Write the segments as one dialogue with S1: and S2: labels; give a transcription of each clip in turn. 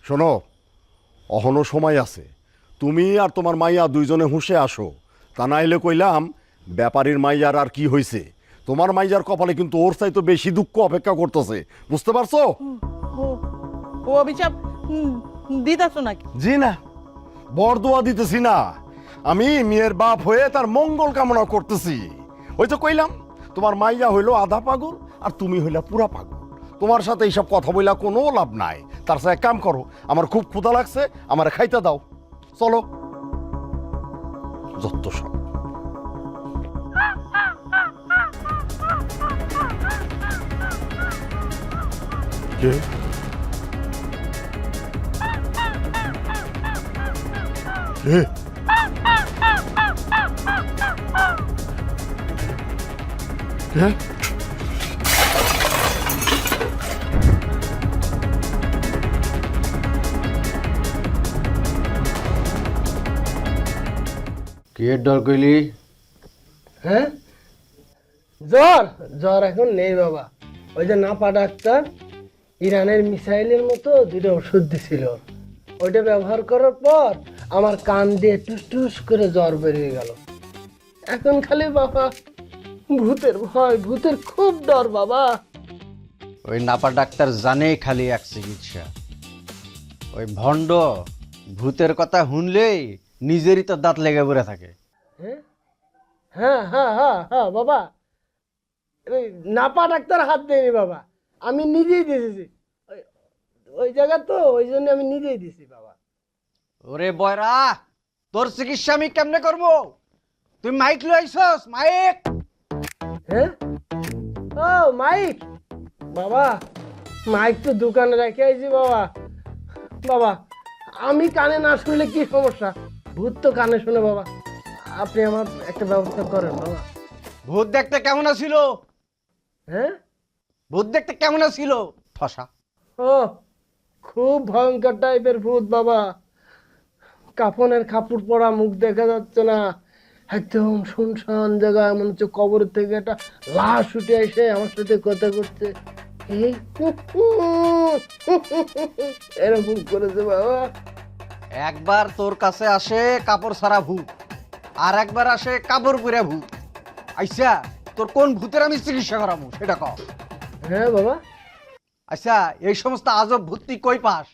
S1: শোনো, অহনো সময় আছে, তুমি আর তোমার মাইয়া দুইজনে হুঁশে আসো। তা নাইলে কইলাম ব্যাপারীর মাইয়ার আর কি হইছে, তোমার মাইয়ার কপালে কিন্তু ওর চাইতে বেশি দুঃখ অপেক্ষা করতেছে, বুঝতে পারছো?
S2: ও ও অভিশাপ দিতাছো নাকি?
S1: জি না, বরদোয়া দিতেছি না, আমি মেয়ের বাপ হয়ে তার মঙ্গল কামনা করতেছি। ওই তো কইলাম তোমার মাইয়া হইলো আধা পাগল আর তুমি হইলা পুরা পাগল। তোমার সাথে এইসব কথা বইলা কোনো লাভ নাই। তার সাথে এক কাম করো, আমার খুব ক্ষুধা লাগছে, আমার খাইতে দাও, চলো। যত সব কে কে কে
S3: কে ডর কইলি?
S4: হ্যাঁ, জ্বর জ্বর এখন নেই বাবা। ওই যে নাপা ডাক্তার ইরানের মিসাইলের মতো দুটো ওষুধ দিছিল, ওইটা ব্যবহার করার পর আমার কান দিয়ে টুস টুস করে জ্বর বেরিয়ে গেল। এখন খালি বাবা ভূতের ভয়, ভূতের খুব ডর বাবা।
S3: ওই নাপা ডাক্তার জানেই খালি এক চিকিৎসা, ওই ভণ্ড ভূতের কথা শুনলেই নিজেরই তো দাঁত লেগে পড়ে থাকে।
S4: হ্যাঁ হ্যাঁ হ্যাঁ হ্যাঁ হ্যাঁ বাবা, ওই নাপা ডাক্তার হাত দেয়নি বাবা, আমি নিজেই দিয়েছি। ওই জায়গা তো ওই জন্য আমি নিজেই দিছি বাবা।
S3: ওরে বয়রা, তোর চিকিৎসা আমি কেমনে করবো? তুই মাইক লইছস? মাইক?
S4: হ্যাঁ, ও মাইক বাবা, মাইক তো দোকানে রেখে আইছি বাবা। বাবা আমি কানে না শুনলে কি সমস্যা? ভূত তো কানে শুনে বাবা, আপনি আমার একটা ব্যবস্থা করেন বাবা।
S3: ভূত দেখতে কেমন ছিল?
S4: হ্যাঁ,
S3: ভূত দেখতে কেমন ছিল? ঠসা।
S4: ও খুব ভয়ঙ্কর টাইপের ভূত বাবা, কাফনের কাপড় পরা, মুখ দেখা যাচ্ছে না, একদম শুনশান জায়গা, মনে হচ্ছে কবরের থেকে একটা লাশ উঠে এসে আমার সাথে কথা করছে, এই এরকম করেছে বাবা।
S3: একবার তোর কাছে আসে কাপড় ছাড়া ভূত, আর একবার আসে কাপড় পরে ভূত। আচ্ছা তোর কোন ভূতের আমি চিকিৎসা করাবো সেটা কর।
S4: হ্যাঁ বাবা।
S3: আচ্ছা এই সমস্ত আজব ভূত তুই কই পাস?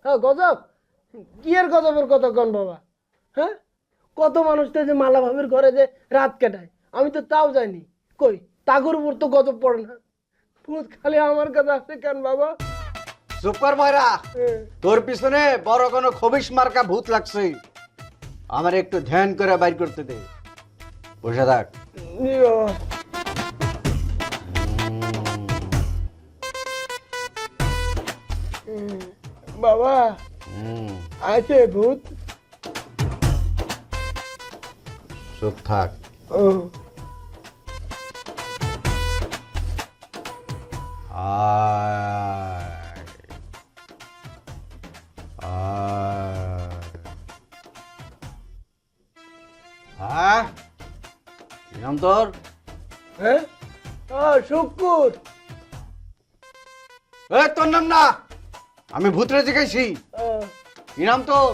S4: হ্যাঁ গজব, কি আর গজবের কথা কন বাবা? হ্যাঁ, কত মানুষ তো যে মালা ভাবের ঘরে যে রাত কাটায়, আমি তো তাও যাইনি। কই তাগর উপর তো গজব পড়ে না, ভূত খালি আমার কাছে আসে কেন বাবা?
S3: চুপ কর ময়রা,
S4: হ্যাঁ।
S3: তোর পিছনে বড় কোনো খবিস মার্কা ভূত লাগছে, আমার একটু ধ্যান করে বাইর করতে দে। বসে থাক।
S4: জি বাবা। বাবা আছে ভূত?
S3: চুপ থাক।
S4: ও
S3: হ্যাঁ কি নাম তোর?
S4: হ্যাঁ, ও শুকুর।
S3: তোর নাম না, আমি ভূতরে জিজ্ঞাসি। কি নাম তোর?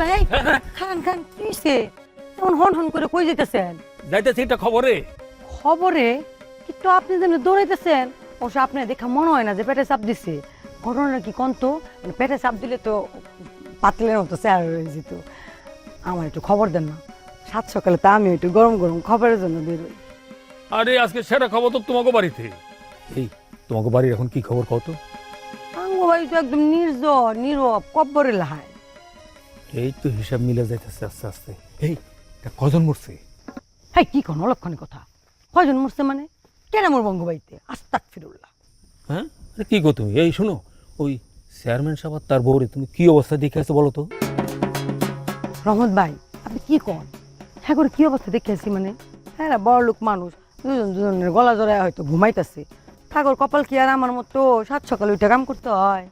S5: ভাই খান খান কি হইছে? এমন হন হন করে কই যাইতেছেন?
S6: যাইতেছি একটা খবরে।
S5: খবরে? কিন্তু আপনি যেন দৌড়াইতেছেন, অবশ্য আপনার দেখা মনে হয় না যে পেটে চাপ দিছে। ঘটনাটা কি কোন তো? মানে পেটে চাপ দিলে তো পাতলের মতো চেয়ার হয়ে যেত। আমার একটু খবর দেন না, সাত সকালে তা আমি একটু গরম গরম খবরের জন্য বেরোই।
S6: আরে আজকে সেরা খবর তো তোমাকে বাড়িতে। এই তোমাকে বাড়ির এখন কি খবর কত?
S5: আঙ্গো ভাই তো একদম নির্জর নীরব কব্বরে লাহায়।
S6: এই তো হিসাব মিলে যাইতেছে আস্তে আস্তে। এই এটা কজন মরছে?
S5: হ্যাঁ কি কোন অলক্ষণী কথা? কয়জন মরছে মানে? কেন মোর বঙ্গবাড়িতে? আস্তাগফিরুল্লাহ।
S6: হ্যাঁ আরে কি গো তুমি? এই শোনো, ওই চেয়ারম্যান সাহেব আর তার বউরে তুমি কি অবস্থা দেখে আছে বলো তো?
S5: রহমত ভাই আপনি কি কন? হ্যাঁ করে কি অবস্থা দেখে আসি মানে? হ্যাঁ বড় লোক মানুষ, দুজনের গলা জড়ায় হয়তো ঘুমাইতেছে। ঠাকুর কপাল কি আর আমার মতো সাত সকালে উঠে কাম করতে হয়?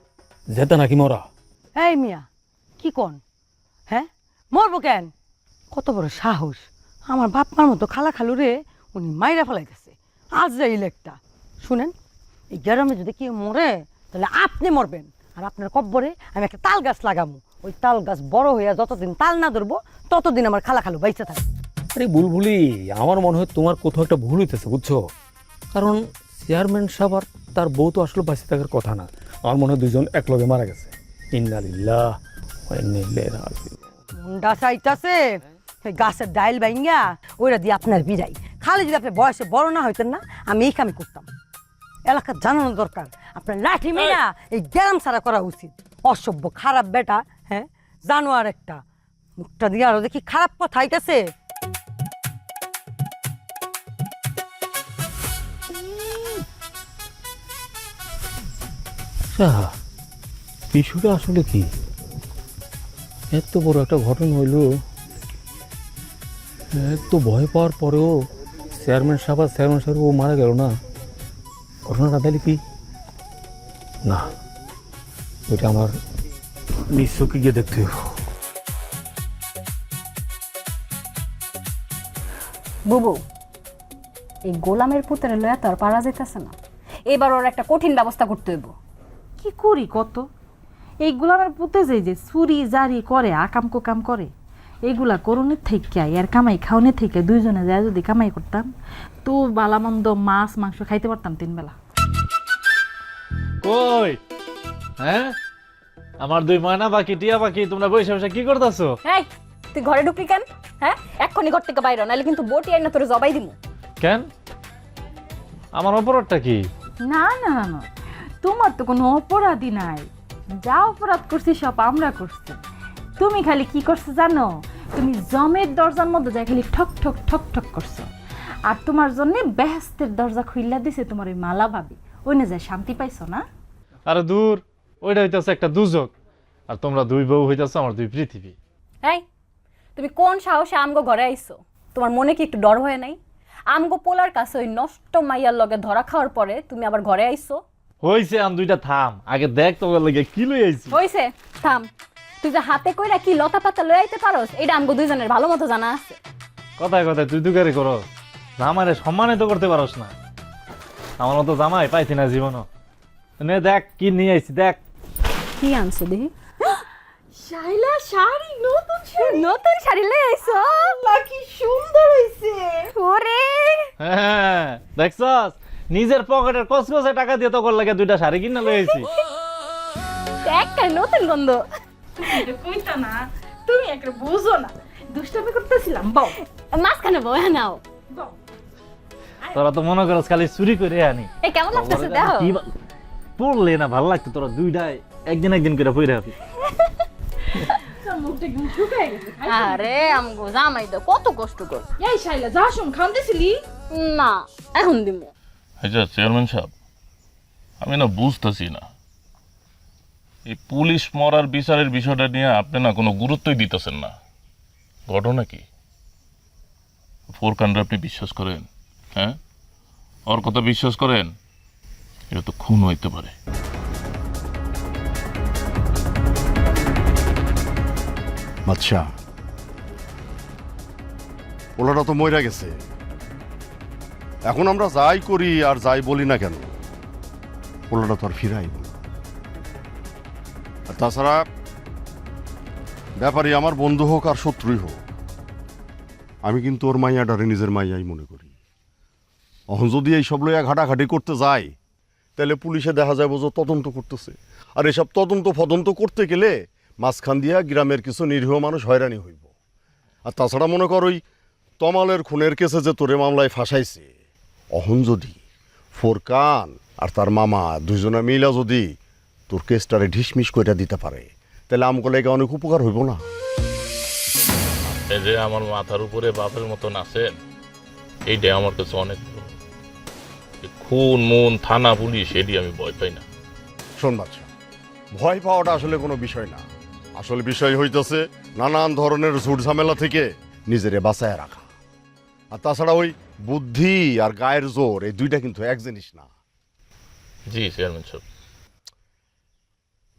S6: যেতে নাকি মরা?
S5: এই মিয়া, কি কন? হ্যাঁ, মরবো কেন? কত বড় সাহস! আমার বাপ মার মতো খালা খালু রে উনি মাইরা ফেলাইতেছে। আজ যাইলে একটা শুনেন, এই গ্রামে যদি কেউ মরে তাহলে আপনি মরবেন, আর আপনার কব্বরে আমি একটা তাল গাছ লাগাবো। ওই তাল গাছ বড় হইয়া যতদিন তাল না ধরবো ততদিন আমার খালা খালু বাইচা থাকবে।
S6: আরে বুলবুলি, আমার মনে হয় তোমার কোথাও একটা ভুল হইতেছে, বুঝছো? কারণ চেয়ারম্যান সাহেব আর তার বউ তো আসলে বাঁচে থাকার কথা না। আমার মনে হয় দুজন একলগে মারা গেছে। ইন্না লিল্লাহ ওয়া ইন্না ইলাইহি রাজিউন।
S5: মুন্ডা চাইতাছে ওই গাছের ডাইল বাইঙ্গা ওইটা দিয়ে আপনার বিদায়। খালি যদি আপনি বয়সে বড় না হইতেন না, আমি এই কামই করতাম। এলাকার জানানো দরকার আপনার লাঠি মেরা এই গ্রাম ছাড়া করা উচিত। অসভ্য খারাপ বেটা, হ্যাঁ, জানোয়ার একটা। মুখটা দিয়ে আরো দেখি খারাপ কথা আইতাছে।
S6: আচ্ছা, বিষয়টা আসলে কি? এত বড় একটা ঘটনা হইল, এত ভয় পাওয়ার পরেও চেয়ারম্যান সাহেব ও মারা গেল না। ঘটনাটা তাহলে কি? না, ওইটা আমার নিজ চোখে গিয়ে দেখতে হবে।
S7: বুবু, এই গোলামের পুত্রের লয়া তো আর পারা যাইতেছে না। এবার ওর একটা কঠিন ব্যবস্থা করতে হইব।
S2: কি করি কত? এই গোলামের পুতে যে চুরি জারি করে আকাম কুকাম করে, এইগুলা করণের থেকে এর কামাই খাওয়ানোর থেকে দুইজনে যায় যদি কামাই করতাম তো বালামন্দ মাছ মাংস খাইতে পারতাম 3 বেলা।
S8: কই হ্যাঁ আমার দুই ময়না বাকি টিয়া বাকি, তোমরা বসে বসে কি করতেছো?
S7: এই, তুই ঘরে ঢুকলি কেন? হ্যাঁ, এক্ষুনি ঘর থেকে বাইরে, নাহলে কিন্তু বটি আইনা তোরে জবাই দিমু।
S8: কেন? আমার অপরাধটা কি?
S2: না না না না, তোমার তো কোনো অপরাধী নাই। যা অপরাধ করছি সব আমরা করছি। তুমি খালি কি করছো জানো? তুমি জমের দরজার মধ্যে যাই খালি ঠক ঠক ঠক ঠক করছো। আর তোমার জন্য বেহেস্তের দরজা খুইলা দিছে তোমার ওই মালা ভাবি। ওই না যায় শান্তি পাইছো না?
S8: আরে দূর, ওইটা হইতেছে একটা দুজক, আর তোমরা দুই বউ হইতেছো আমার দুই পৃথিবী।
S7: এই, তুমি কোন সাহসে আমগো ঘরে আইছো? তোমার মনে কি একটু ডর হয় নাই? আমগো পোলার কাছে ওই নষ্ট মাইয়ার লগে ধরা খাওয়ার পরে তুমি আবার ঘরে আইছো।
S8: হইছে, আম দুইটা থাম, আগে দেখ তোমার লাগে কি লই আইছি।
S7: হইছে, থাম। তুই যে হাতে কইরা কি লতা পাতা লই আইতে পারোস, এটা আমগো দুইজনের ভালো মতো জানা আছে।
S8: কথায় কথায় তুই দুগারি করো, জামাইরে সম্মানিত করতে পারোস না। আমার মতো জামাই পাইছি না জীবনও। নে দেখ কি নিয়ে আইছি, দেখ
S7: কি আনছো দেখি।
S2: শাইলা শাড়ি, নতুন শাড়ি।
S7: নতুন শাড়ি লই আইছো?
S2: কি সুন্দর হইছে।
S7: ওরে,
S8: হ্যাঁ দেখছস, নিজের পকেটের কসকসে টাকা দিয়ে তো লাগে দুইটা শাড়ি কিনা লই আইছি।
S7: দেখ কার নতুন গন্ধ।
S2: এটা কইতা না, তুমি একটা বুঝো না। দুষ্টামি করতেছিলাম, বাও
S7: মাঝখানে বয়া নাও।
S2: বাও।
S8: তোরা তো মনে করস খালি চুরি করে আনি।
S7: এই কেমন লাগতেছে দেখো।
S8: কি পড়লে না ভালো লাগতো, তোরা দুইটাই একদিন একদিন করে পইরা হবি।
S2: মুখটা একদম শুকায় গেছে।
S7: আরে আমগো জামাই তো কত কষ্ট কর।
S2: এই শাইলা যা শুন খান্দেছিলি
S7: না, এখন দিমু।
S9: আচ্ছা চেয়ারম্যান সাহেব, আমি না বুঝতেছি না, এই পুলিশ মরার বিচারের বিষয়টা নিয়ে আপনি না কোনো গুরুত্বই দিতেছেন না। ঘটনা কি? ফোরকান্ডে আপনি বিশ্বাস করেন? হ্যাঁ, ওর কথা বিশ্বাস করেন? এটা তো খুন হইতে পারে।
S1: আচ্ছা, ওলাটা তো মইরা গেছে। এখন আমরা যাই করি আর যাই বলি না কেন, ওলাটা তো আর ফিরাইব না। আর তাছাড়া ব্যাপারী আমার বন্ধু হোক আর শত্রুই হোক, আমি কিন্তু ওর মাইয়াটারে নিজের মাইয়াই মনে করি। এখন যদি এই সব লইয়া ঘাটাঘাটি করতে যায়, তাহলে পুলিশে দেখা যাবে যে তদন্ত করতেছে। আর এসব তদন্ত ফদন্ত করতে গেলে মাঝখান দিয়া গ্রামের কিছু নিরীহ মানুষ হয়রানি হইব। আর তাছাড়া মনে কর ওই তমালের খুনের কেসে যে তোরে মামলায় ফাঁসাইছে, অহন যদি ফোরকান আর তার মামা দুইজনে মিলা যদি তোর কেসটারে ঢিসমিস কইরা দিতে পারে, তাহলে আমগুলো অনেক উপকার হইব না?
S9: এই যে আমার মাথার উপরে বাপের মতন আছেন, এইটাই আমার কাছে অনেক বড়। এই খুন মন থানা পুলিশ এটি আমি ভয় পাই না।
S1: শোন বাচ্চা, ভয় পাওয়াটা আসলে কোনো বিষয় না। আসল বিষয় হইতেছে নানান ধরনের ঝুট ঝামেলা থেকে নিজেরে বাঁচায় রাখা। আর তাছাড়া ওই বুদ্ধি আর গায়ের জোর এই দুইটা কিন্তু এক জিনিস না।
S9: জি চেয়ারম্যান সাহেব।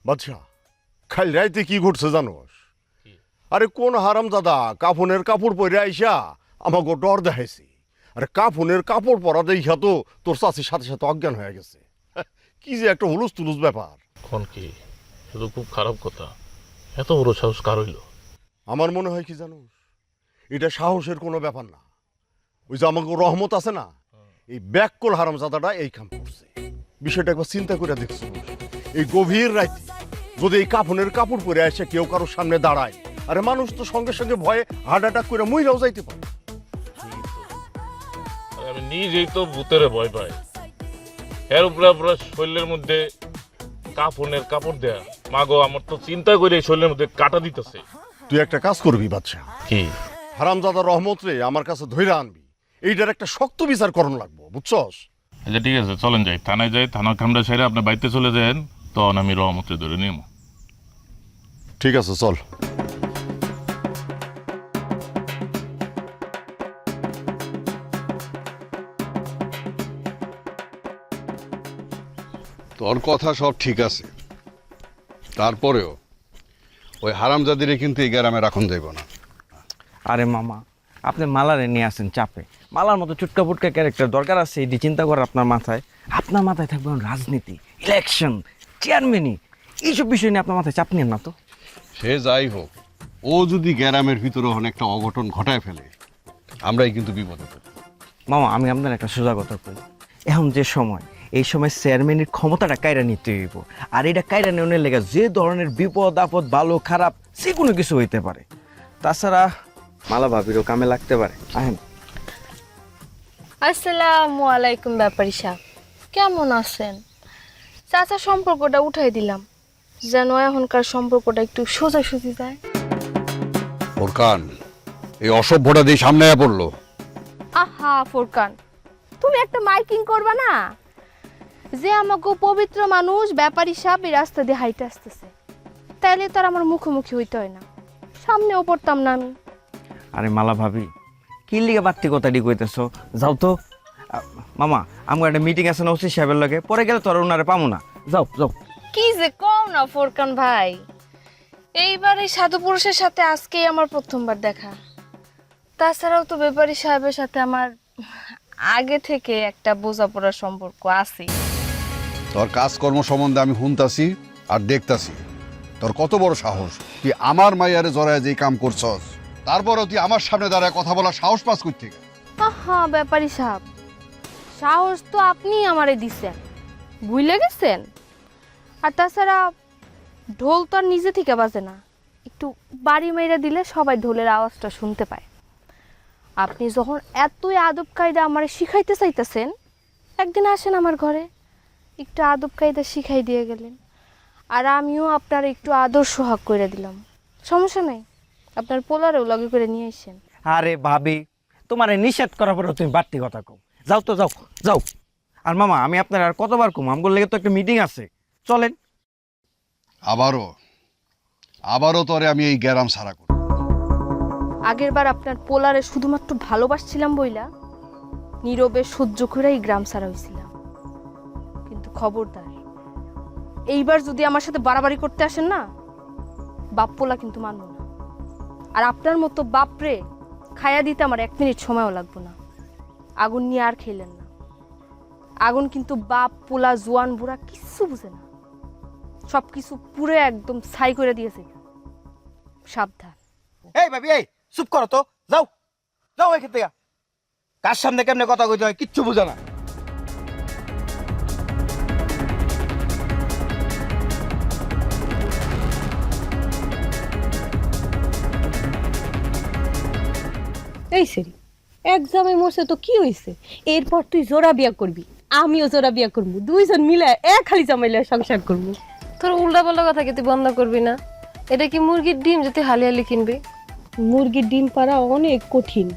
S1: বাদশা, খাল রাইতে কি ঘটছে জানোস? আরে কোন হারামজাদা কাফনের কাপড় পরে আইসা আমাকে ডর দেখাইছি। আরে কাফনের কাপড় পরা দেখা তো তোর চাষির সাথে সাথে অজ্ঞান হয়ে গেছে। কি যে একটা হুলুস তুলুস ব্যাপার।
S9: এখন কি শুধু খুব খারাপ কথা, এত বড় সাহস কার হইল?
S1: আমার মনে হয় কি জানোস, এটা সাহসের কোনো ব্যাপার না। ওই যে আমাকে রহমত আছে না, এই ব্যাককল হারামজাদাটা এই কাম করছে। বিষয়টা একবার চিন্তা করে দেখছো, এই গভীর রাতে যদি এই কাফনের কাপড় পরে আসে কেউ কারোর সামনে দাঁড়ায়, আরে মানুষ তো সঙ্গে সঙ্গে ভয়ে হার্ট অ্যাটাক করে মইরাও যাইতে পারে।
S9: আমি নিজেই তো ভূতের ভয় পাই, এর উপরে পুরো শরীরের মধ্যে কাফনের কাপড় দেয়া। মাগো, আমার তো চিন্তা করে এই শরীরের মধ্যে কাটা দিতেছে।
S1: তুই একটা কাজ করবি বাদশা,
S9: কি?
S1: হারামজাদা রহমত রে আমার কাছে ধইরা আনবি। এইটার একটা শক্ত বিচার করণ লাগবো, বুঝছস?
S9: আচ্ছা ঠিক আছে, চলেন যাই থানায়, যাই থানার কামটা সেরে আপনি বাড়িতে চলে যান, তখন আমি রহমতে ধরে নিব।
S1: ঠিক আছে, চল।
S10: তোর কথা সব ঠিক আছে, তারপরেও ওই হারামজাদিরে কিন্তু এই গ্রামে রাখুন যাইব না।
S11: আরে মামা, আপনি মালারে নিয়ে আসেন চাপে। মালার মতো চুটকা পুটকা ক্যারেক্টার দরকার আছে এটি চিন্তা করার আপনার মাথায়? আপনার মাথায় থাকবে রাজনীতি, ইলেকশন, চেয়ারম্যানই, এইসব বিষয় নিয়ে আপনার মাথায় চাপ নেন না তো।
S10: সে যাই হোক, ও যদি গ্রামের ভিতরে অনেকটা অঘটন ঘটায় ফেলে, আমরাই কিন্তু বিপদে পড়ব।
S11: মামা, আমি আপনার একটা সোজা কথা কই, এখন যে সময়, এই সময় চেয়ারম্যানের ক্ষমতাটা কায়রা নিতে হইব। আর এটা কায়রা নেওয়ার লেগে যে ধরনের বিপদ আপদ, ভালো খারাপ যে কোনো কিছু হইতে পারে। তাছাড়া মালা ভাবিরও কামে লাগতে পারে। আহেন।
S12: আসসালামু আলাইকুম ব্যাপারী সাহেব, কেমন আছেন? চাচা সম্পর্কটা উঠাই দিলাম, যেন এখনকার সম্পর্কটা একটু সোজাসুজি যায়।
S10: ফোরকান, এই অসভ্যটা দিয়ে সামনে আয়া পড়লো।
S12: আহা ফোরকান, তুমি একটা মাইকিং করবা না যে আমাকে পবিত্র মানুষ ব্যাপারী সাহেব এই রাস্তা দিয়ে হাইটে আসতেছে, তাইলে তার আমার মুখোমুখি হইতে হয় না, সামনেও পড়তাম না আমি।
S11: আরে মালা ভাবি, কি লিগে বাড়তি কথাটি কইতেছো? যাও তো মামা, আমার একটা মিটিং আছে না ওসি সাহেবের লগে, পরে গেলে তোর ওনারে পাবো না। যাও যাও।
S12: কি যে কও না ফোরকান ভাই, এইবার এই সাধু পুরুষের সাথে আজকেই আমার প্রথমবার দেখা। তাছাড়াও তো ব্যাপারী সাহেবের সাথে আমার আগে থেকে একটা বোঝাপড়ার সম্পর্ক আছে।
S10: তোর কাজকর্ম সম্বন্ধে আমি শুনতাছি আর দেখতাছি। তোর কত বড় সাহস, তুই আমার মাইয়ারে জড়ায় যে কাম করছস, তারপরেও তুই আমার সামনে দাঁড়ায় কথা বলার সাহস পাস কই থেকে?
S12: আহা ব্যাপারী সাহেব, সাহস তো আপনি আমারে দিছেন, ভুলে গেছেন? আর তাছাড়া ঢোল তো আর নিজে থেকে বাজে না, একটু বাড়ি মেরে দিলে সবাই ঢোলের আওয়াজটা শুনতে পায়। আপনি যখন এতই আদব কায়দা আমারে শিখাইতে চাইতেছেন, একদিন আসেন আমার ঘরে, একটু আদব কায়দা শিখাই দিয়ে গেলেন, আর আমিও আপনার একটু আদর সোহাগ করে দিলাম। সমস্যা নাই, আপনার পোলারেও লগে করে নিয়ে আসেন।
S11: আরে ভাবি, তোমারে নিষেধ করার পরে তুমি বাড়তি কথা কও। যাও তো, যাও যাও। আর মামা, আমি আপনার আর কতবার কম, আমগুলো লেগে তো একটা মিটিং আছে, চলেন।
S10: আবারও তোরে আমি এই গ্যারাম সারা করব।
S12: আগের বার আপনার পোলারে শুধুমাত্র ভালোবাসছিলাম বইলা নীরবে সহ্য করেই গ্রাম ছাড়া হয়েছিলাম, কিন্তু খবরদার এইবার যদি আমার সাথে বাড়াবাড়ি করতে আসেন না, বাপ পোলা কিন্তু মানব না। আর আপনার মতো বাপরে খায়া দিতে আমার 1 মিনিট সময়ও লাগবে না। আগুন নিয়ে আর খেলেন না, আগুন কিন্তু বাপ পোলা জোয়ান বুড়া কিচ্ছু বুঝে না, সব কিছু পুরো একদম ছাই করে দিয়েছে। সাবধান।
S11: এই ভাবি, এই চুপ করো তো, যাও যাও এখান থেকে। কার সামনে কেমনে কথা কইতে হয় কিচ্ছু বুঝো না।
S7: এই সেরি, এক্সামে মরছে তো কি হয়েছে? এরপর তুই জোড়া বিয়া করবি, আমিও জোড়া বিয়া করবো, দুইজন মিলে এক খালি জামাইলে সংসার করবো।
S12: তোর উল্টা পাল্টা কথা কি তুই বন্ধ করবি না? এটা কি মুরগির ডিম যদি হালি হালি কিনবি?
S7: মুরগির ডিম পাড়া অনেক কঠিন,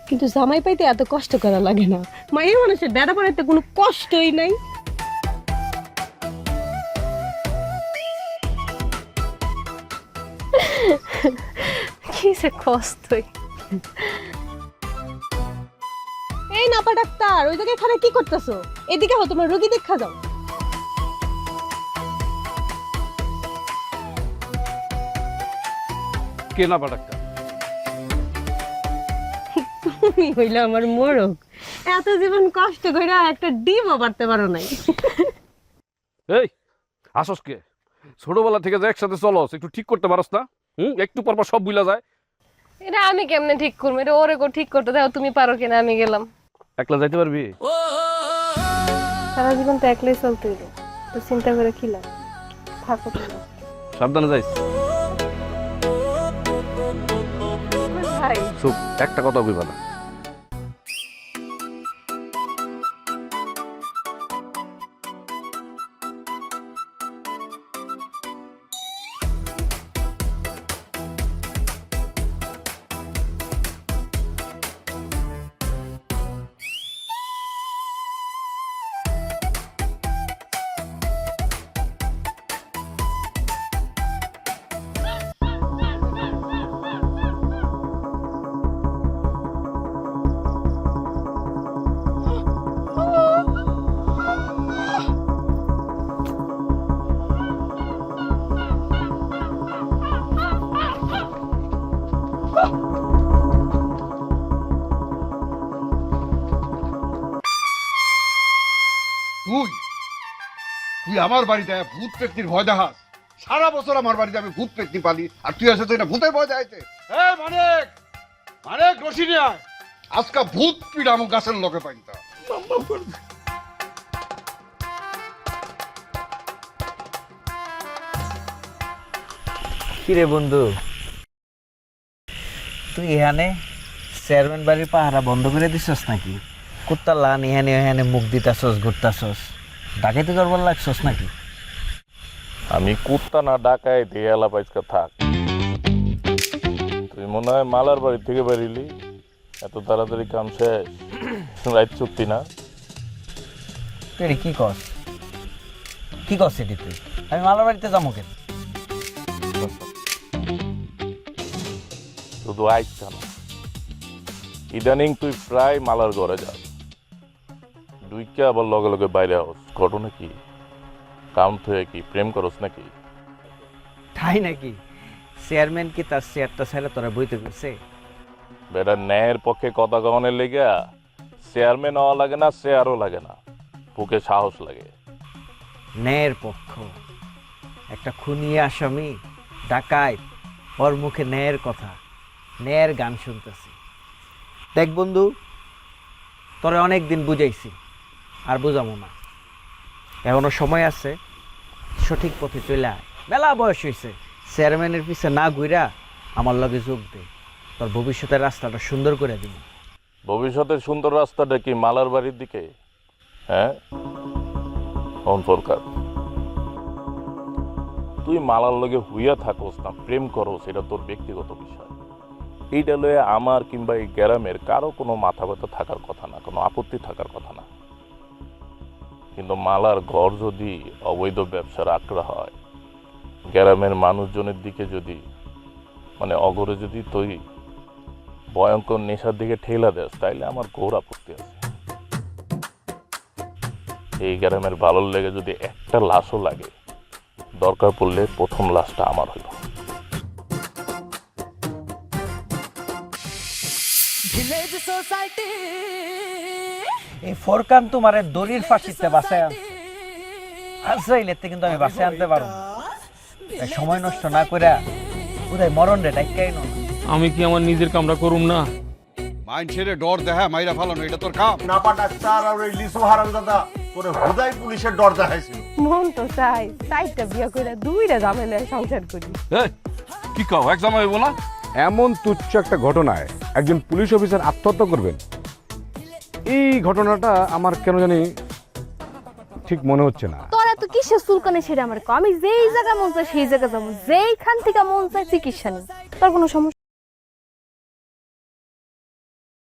S7: কিন্তু জামাই পাইতে এত কষ্ট করা লাগে না। মায়ের মানুষের বেড়া পাড়াইতে কোনো কষ্টই নাই।
S12: কি যে কষ্টই।
S5: নাপা ডাক্তার, ওই জায়গায় খারাপ কি করতেছো? এদিকে হো, তোমার রোগী দেখা যাও।
S6: কে নাপা ডাক্তার?
S5: তুমি হইলে আমার মোরগ, এত জীবন কষ্ট করে একটা ডিমও পারতে পারো নাই।
S6: এই আসস কে? ছোটবেলা থেকে যে একসাথে চলস, একটু ঠিক করতে পারস না? একটু পর পর সব ভুলা যায়।
S12: এটা আমি কেমনে ঠিক করবো? এটা ওরে ঠিক করতে দাও, তুমি পারো কিনা? আমি গেলাম।
S6: একলা যাইতে পারবি?
S12: সারা জীবন তো একলাই চলতে হইলো, তো চিন্তা করে কি লাভ? থাকো তুমি।
S6: সাবধানে যাইস।
S12: ভাই
S6: চুপ, একটা কথা কইবা না।
S10: তুই তুই আমার বাড়িতে ভূত পেত্নির ভয় দেখাস? সারা বছর আমার বাড়িতে আমি ভূত পেত্নি পালি, আর তুই আসে তো এটা ভূতের ভয় দেখাইতে? মানিক, মানিক, রশি নিয়ে আয়। আজকে ভূত পিড়ামো গাছের লোকে পাইতা।
S11: কিরে বন্ধু, তুই এখানে চেয়ারম্যান বাড়ির পাহারা বন্ধ করে দিছস নাকি? কুত্তা লান এখানে এখানে মুখ দিতাছস, ঘুরতাছস, ডাকাইতে করবার লাগছস নাকি?
S9: আমি কুত্তা না ডাকায় দিয়ে এলা পাইজকা থাক। তুই মনে হয় মালার বাড়ি থেকে বেরিলি, এত তাড়াতাড়ি কাম শেষ? রাইত চুক্তি না?
S11: তুই কি কস? কি কস এটি তুই? আমি মালার বাড়িতে যাবো কেন?
S9: শুধু আইসা না, ইদানিং তুই প্রায় মালার ঘরে যাস, দুইকে আবার লগে লগে বাইরে হস। ঘটনা কি? কাউন্ট হয়ে কি প্রেম করস নাকি?
S11: তাই নাকি? চেয়ারম্যান কি তার চেয়ারটা ছেড়ে তোরা বইতে করছে?
S9: বেটা ন্যায়ের পক্ষে কথা কনের লেগে চেয়ারম্যান হওয়া লাগে না, চেয়ারও লাগে না, বুকে সাহস লাগে।
S11: ন্যায়ের পক্ষ? একটা খুনি আসামি, ডাকাত, ওর মুখে ন্যায়ের কথা, ন্যায়ের গান শুনতেছি। দেখ বন্ধু, তোরে অনেক দিন বুঝাইছি, আর বুঝাবো না। এখনো সময় আছে, সঠিক পথে চলে আয়। মেলা বয়স হয়েছে, চেয়ারম্যানের পিছে না ঘুরা আমার লগে যোগ দে, তোর ভবিষ্যতের রাস্তাটা সুন্দর করে দিব।
S9: ভবিষ্যতের সুন্দর রাস্তাটা কি মালার বাড়ির দিকে? হ্যাঁ ফরকার, তুই মালার লগে হুইয়া থাকোস না প্রেম করোস, এটা তোর ব্যক্তিগত বিষয়। এইটা লয়ে আমার কিংবা এই গ্রামের কারো কোনো মাথা ব্যথা থাকার কথা না, কোনো আপত্তি থাকার কথা না। কিন্তু মালার ঘর যদি অবৈধ ব্যবসার আঁকড়া হয়, গ্রামের মানুষজনের দিকে যদি মানে অগরে যদি তুই ভয়ঙ্কর নেশার দিকে ঠেলা দেস, তাইলে আমার ঘোর আপত্তি আছে। এই গ্রামের ভালোর লেগে যদি একটা লাশও লাগে, দরকার পড়লে প্রথম লাশটা আমার হইল।
S11: এই ফোরকান তোমারে দড়ির ফাঁসিতে বাসায় আনছে, আজরাইলেতে কিন্তু আমি বাসায় আনতে পারবো না। তাই সময় নষ্ট না করে উদয় মরণ রে ডাইকাই না।
S6: আমি কি আমার নিজের কামরা করুম না?
S10: মাইন ছেড়ে ডর দেখা মাইরা ফালানো, এটা তোর কাম।
S1: নাপা ডাক্তার আর ওই লিসু হারামজাদা তোরে হুদাই পুলিশের ডর দেখাইছিল।
S12: মন তো চাই চাইটা বিয়ে করে দুইটা ঝামেলায় সংসার করি।
S6: কি কাও একদম হইব না? এমন তুচ্ছ একটা ঘটনায় একজন পুলিশ অফিসার আত্মহত্যা করবেন, এই ঘটনাটা আমার কেন জানি ঠিক মনে হচ্ছে না।
S12: তোর এত কিসের চুলকানি সেটা আমার কম? আমি যেই জায়গা মন চাই সেই জায়গা যাবো, যেইখান থেকে মন চাই চিকিৎসা নেই। তোর কোনো সমস্যা